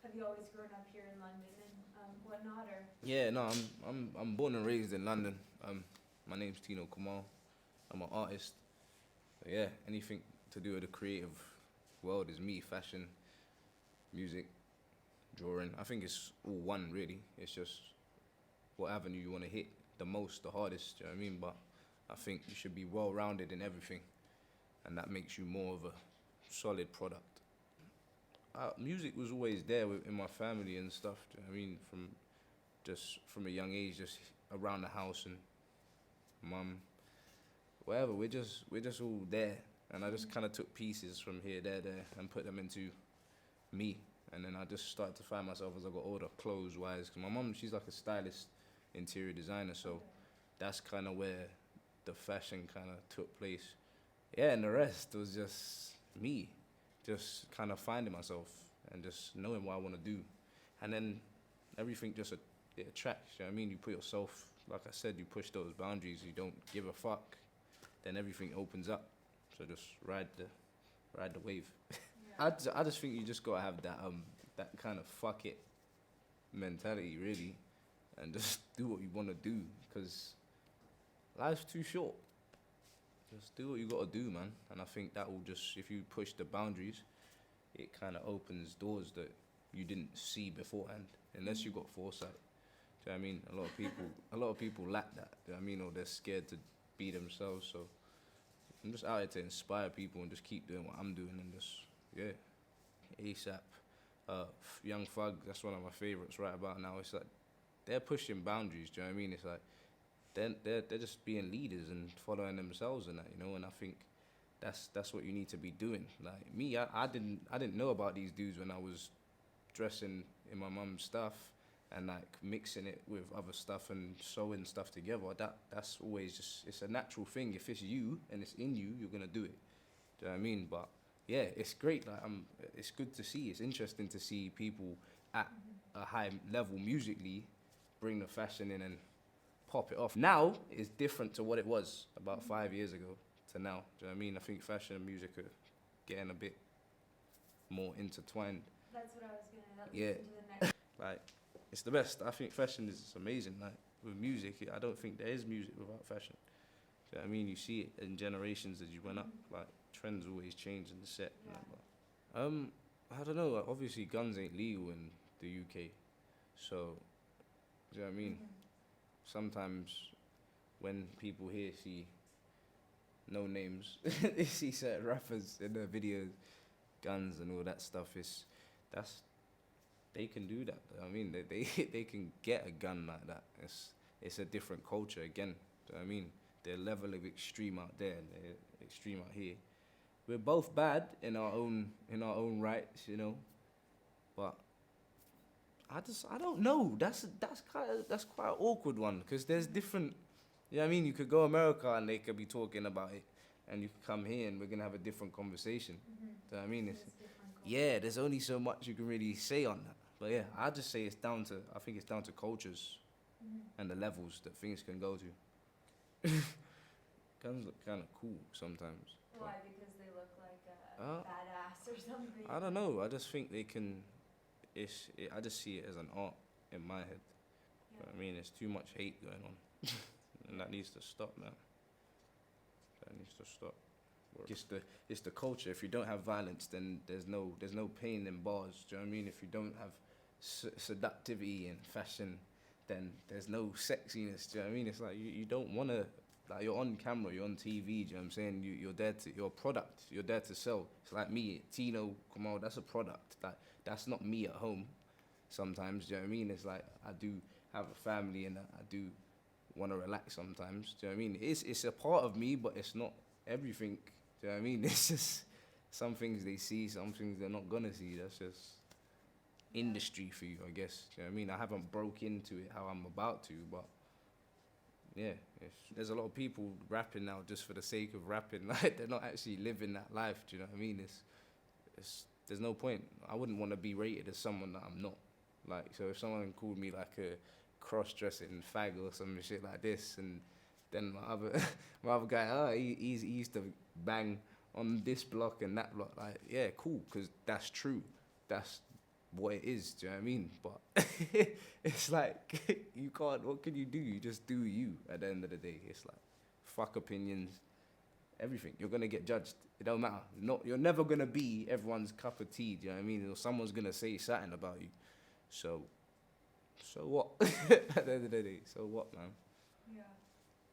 have you always grown up here in London and whatnot, or? Yeah, no, I'm born and raised in London. My name's Tino Kamal. I'm an artist. So yeah, anything to do with the creative world is me. Fashion, music, drawing. I think it's all one really. It's just what avenue you want to hit the most, the hardest. Do you know what I mean? But I think you should be well rounded in everything, and that makes you more of a solid product. Music was always there in my family and stuff. Do you know what I mean? From a young age, just around the house and mum, whatever. We're just all there, and I just kind of took pieces from here, there, and put them into me. And then I just started to find myself as I got older, clothes wise. Cause my mum, she's like a stylist, interior designer, so that's kind of where the fashion kind of took place. Yeah, and the rest was just me, just kind of finding myself and just knowing what I want to do, and then everything just it attracts. You know what I mean? You put yourself, like I said, you push those boundaries. You don't give a fuck, then everything opens up. So just ride the wave. I just think you just gotta have that kind of fuck it mentality really, and just do what you wanna do, cause life's too short. Just do what you gotta do, man. And I think that will just, if you push the boundaries, it kind of opens doors that you didn't see beforehand, unless you got foresight. Do you know what I mean? A lot of people lack that. Do you know what I mean? Or they're scared to be themselves. So I'm just out here to inspire people and just keep doing what I'm doing and just yeah. ASAP, Young Thug. That's one of my favorites right about now. It's like they're pushing boundaries. Do you know what I mean? It's like they're just being leaders and following themselves and that, you know. And I think that's what you need to be doing. Like me, I didn't know about these dudes when I was dressing in my mum's stuff and like mixing it with other stuff and sewing stuff together. That's always just, it's a natural thing. If it's you and it's in you, you're gonna do it. Do you know what I mean? But yeah, it's great. Like it's good to see. It's interesting to see people at a high level musically bring the fashion in and pop it off. Now it's different to what it was about 5 years ago to now. Do you know what I mean? I think fashion and music are getting a bit more intertwined. That's what I was gonna that Yeah. leads into the next. Like, it's the best. I think fashion is amazing. Like, with music, I don't think there is music without fashion. Do you know what I mean? You see it in generations as you went up. Like, trends always change in the set. Yeah. I don't know. Like, obviously, guns ain't legal in the UK. So, do you know what I mean? Sometimes when people here see no names, they see certain rappers in their videos, guns and all that stuff, that's they can do that. I mean, they can get a gun like that. It's a different culture again. Do you know what I mean? Their level of extreme out there and they're extreme out here. We're both bad in our own rights, you know. But I don't know. That's quite an awkward one because there's different. You know what I mean? You could go America and they could be talking about it, and you could come here and we're gonna have a different conversation. Do you know what I mean? Yeah, there's only so much you can really say on that. But yeah, I just say I think it's down to cultures and the levels that things can go to. Guns look kind of cool sometimes. Why? Because they look like a Uh, badass or something. I don't know. I just think they can. I just see it as an art in my head. Yeah. I mean, there's too much hate going on, and that needs to stop, man. That needs to stop. It's the culture. If you don't have violence, then there's no pain in bars. Do you know what I mean? If you don't have seductivity and fashion, then there's no sexiness. Do you know what I mean? It's like you don't want to. Like, you're on camera, you're on TV. Do you know what I'm saying? You're a product. You're there to sell. It's like me, Tino Kamal. That's a product. Like, that's not me at home. Sometimes, do you know what I mean? It's like I do have a family and I do want to relax sometimes. Do you know what I mean? It's a part of me, but it's not everything. Do you know what I mean? It's just some things they see, some things they're not gonna see. That's just industry for you, I guess. Do you know what I mean? I haven't broke into it how I'm about to, but yeah, there's a lot of people rapping now just for the sake of rapping. Like, they're not actually living that life. Do you know what I mean? There's no point. I wouldn't want to be rated as someone that I'm not. Like, so if someone called me like a cross-dressing fag or some shit like this, and then my other guy, he used to bang on this block and that block. Like, yeah, cool, because that's true. That's what it is. Do you know what I mean? But it's like you can't. What can you do? You just do you. At the end of the day, it's like fuck opinions, everything. You're gonna get judged. It don't matter. You're never gonna be everyone's cup of tea. Do you know what I mean? Or someone's gonna say something about you. So what? At the end of the day, so what, man? Yeah.